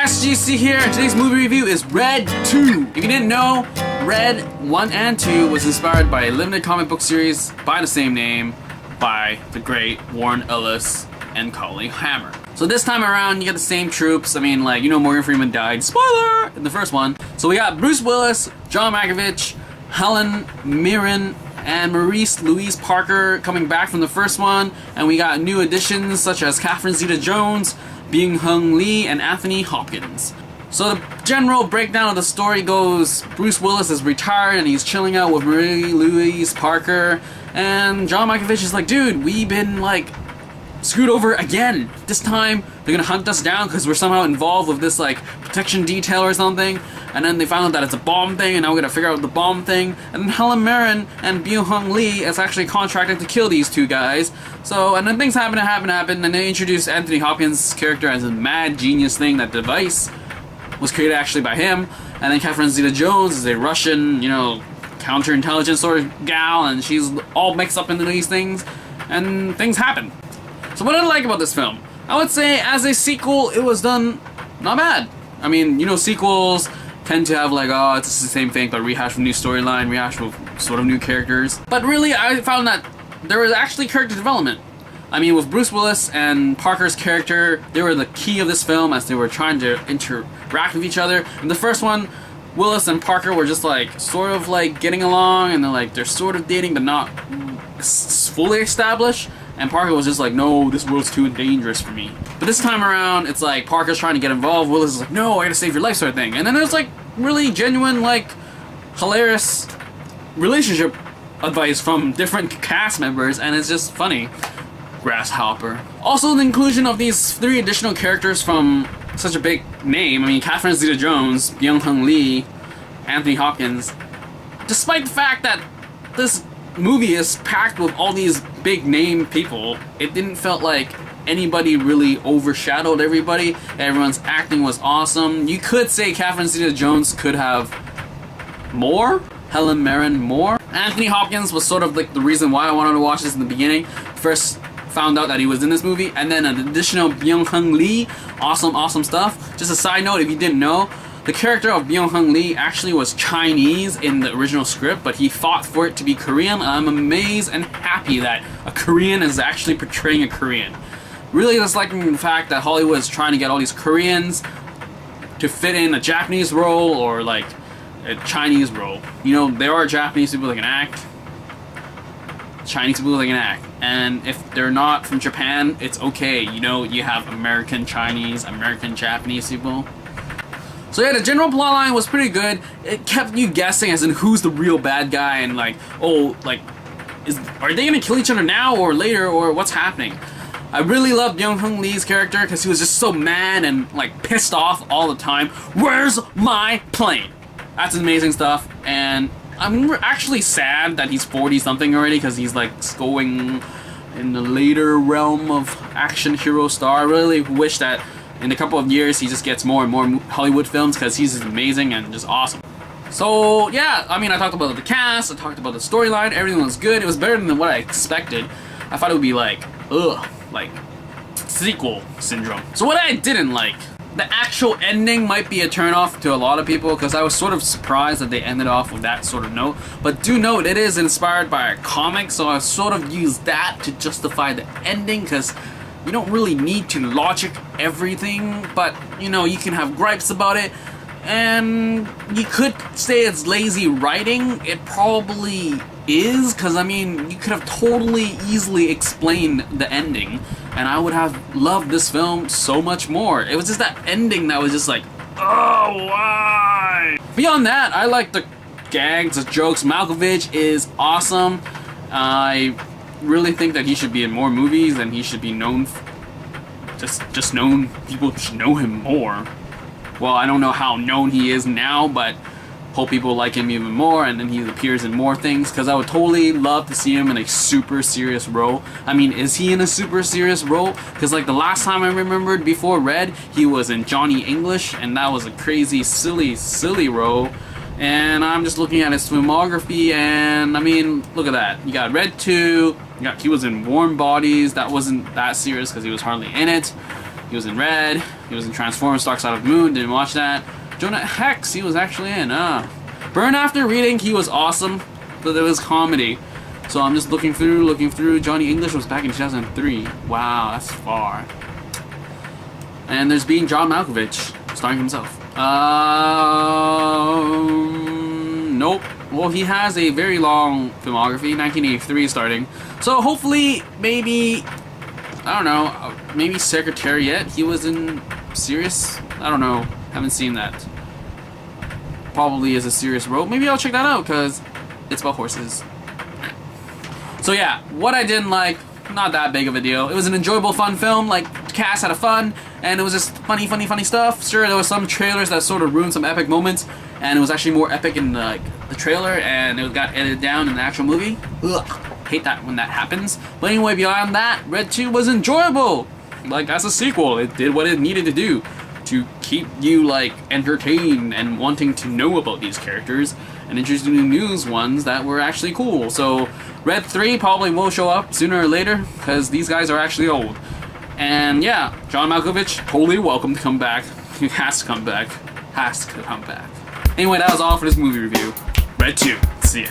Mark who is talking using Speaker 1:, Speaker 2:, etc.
Speaker 1: SGC here, and today's movie review is Red 2. If you didn't know, Red 1 and 2 was inspired by a limited comic book series by the same name by the great Warren Ellis and Colleen Hammer. So this time around, you get the same troops. I mean, like, you know, Morgan Freeman died, spoiler, in the first one. So we got Bruce Willis, John Malkovich, Helen Mirren, and mary-louise Parker coming back from the first one. And we got new additions such as Catherine Zeta-Jones, Byung-hun Lee, and Anthony Hopkins. So the general breakdown of the story goes, Bruce Willis is retired and he's chilling out with mary-louise Parker, and John Malkovich is like, dude, we've been like screwed over again. This time they're gonna hunt us down because we're somehow involved with this like protection detail or something. And then they found out that it's a bomb thing, and now we're gonna figure out the bomb thing. And then Helen Mirren and Byung-hun Lee is actually contracted to kill these two guys. So, and then things happen, and they introduce Anthony Hopkins' character as a mad genius thing. That device was created actually by him. And then Catherine Zeta-Jones is a Russian, you know, counterintelligence sort of gal, and she's all mixed up into these things, and things happen. So what did I like about this film? I would say as a sequel, it was done not bad. I mean, you know, sequels tend to have like, oh, it's the same thing, but rehash with new storyline, rehash with sort of new characters. But really, I found that there was actually character development. I mean, with Bruce Willis and Parker's character, they were the key of this film as they were trying to interact with each other. In the first one, Willis and Parker were just like, sort of like getting along, and they're sort of dating, but not fully established. And Parker was just like, no, this world's too dangerous for me. But this time around, it's like Parker's trying to get involved. Willis is like, no, I gotta save your life, sort of thing. And then there's like really genuine, like, hilarious relationship advice from different cast members, and it's just funny. Grasshopper. Also, the inclusion of these 3 additional characters from such a big name. I mean, Catherine Zeta-Jones, Byung-hun Lee, Anthony Hopkins. Despite the fact that this movie is packed with all these big name people, it didn't felt like anybody really overshadowed everybody. Everyone's acting was awesome. You could say Catherine Zeta-Jones could have more, Helen Mirren more. Anthony Hopkins was sort of like the reason why I wanted to watch this in the beginning. First found out that he was in this movie, and then an additional Byung-hun Lee, awesome stuff. Just a side note, if you didn't know, the character of Byung-hun Lee actually was Chinese in the original script, but he fought for it to be Korean, and I'm amazed and happy that a Korean is actually portraying a Korean. Really disliking the fact that Hollywood is trying to get all these Koreans to fit in a Japanese role or like a Chinese role. You know, there are Japanese people that can act, Chinese people that can act, and if they're not from Japan, it's okay. You know, you have American Chinese, American Japanese people. So yeah, the general plotline was pretty good. It kept you guessing as in who's the real bad guy, and like, oh, like, are they gonna kill each other now or later, or what's happening? I really loved Byung-hun Lee's character because he was just so mad and like pissed off all the time. Where's my plane? That's amazing stuff, and I'm actually sad that he's 40-something already because he's like going in the later realm of action hero star. I really wish that in a couple of years he just gets more and more Hollywood films because he's amazing and just awesome. So yeah, I mean, I talked about the cast, I talked about the storyline, everything was good. It was better than what I expected. I thought it would be like, ugh, like sequel syndrome. So what I didn't like, the actual ending might be a turnoff to a lot of people because I was sort of surprised that they ended off with that sort of note. But do note, it is inspired by a comic, so I sort of used that to justify the ending because you don't really need to logic everything, but you know, you can have gripes about it, and you could say it's lazy writing. It probably is, because I mean, you could have totally easily explained the ending, and I would have loved this film so much more. It was just that ending that was just like, oh, why? Beyond that, I like the gags, the jokes. Malkovich is awesome. I really think that he should be in more movies, and he should be known, just known, people should know him more. Well, I don't know how known he is now, but hope people like him even more, and then he appears in more things, because I would totally love to see him in a super serious role. I mean, is he in a super serious role? Because like the last time I remembered before Red, he was in Johnny English, and that was a crazy, silly role. And I'm just looking at his filmography, and I mean, look at that. You got Red 2, he was in Warm Bodies, that wasn't that serious because he was hardly in it. He was in Red. He was in Transformers: Dark Side of the Moon. Didn't watch that. Jonah Hex, he was actually in. Burn After Reading, he was awesome, but it was comedy. So I'm just looking through. Johnny English was back in 2003. Wow, that's far. And there's Being John Malkovich, starring himself. Nope. Well, he has a very long filmography, 1983 starting. So hopefully, maybe, I don't know, maybe Secretariat. He was in Serious. I don't know. Haven't seen that. Probably is a serious role. Maybe I'll check that out because it's about horses. So yeah, what I didn't like, not that big of a deal. It was an enjoyable, fun film. Like, cast had a fun, and it was just funny stuff. Sure, there was some trailers that sort of ruined some epic moments, and it was actually more epic in the trailer, and it got edited down in the actual movie. Ugh, hate that when that happens. But anyway, beyond that, Red 2 was enjoyable. Like, as a sequel, it did what it needed to do to keep you, like, entertained and wanting to know about these characters and introducing new ones that were actually cool. So Red 3 probably will show up sooner or later because these guys are actually old. And yeah, John Malkovich, totally welcome to come back. He has to come back. Anyway, that was all for this movie review. Red 2. See ya.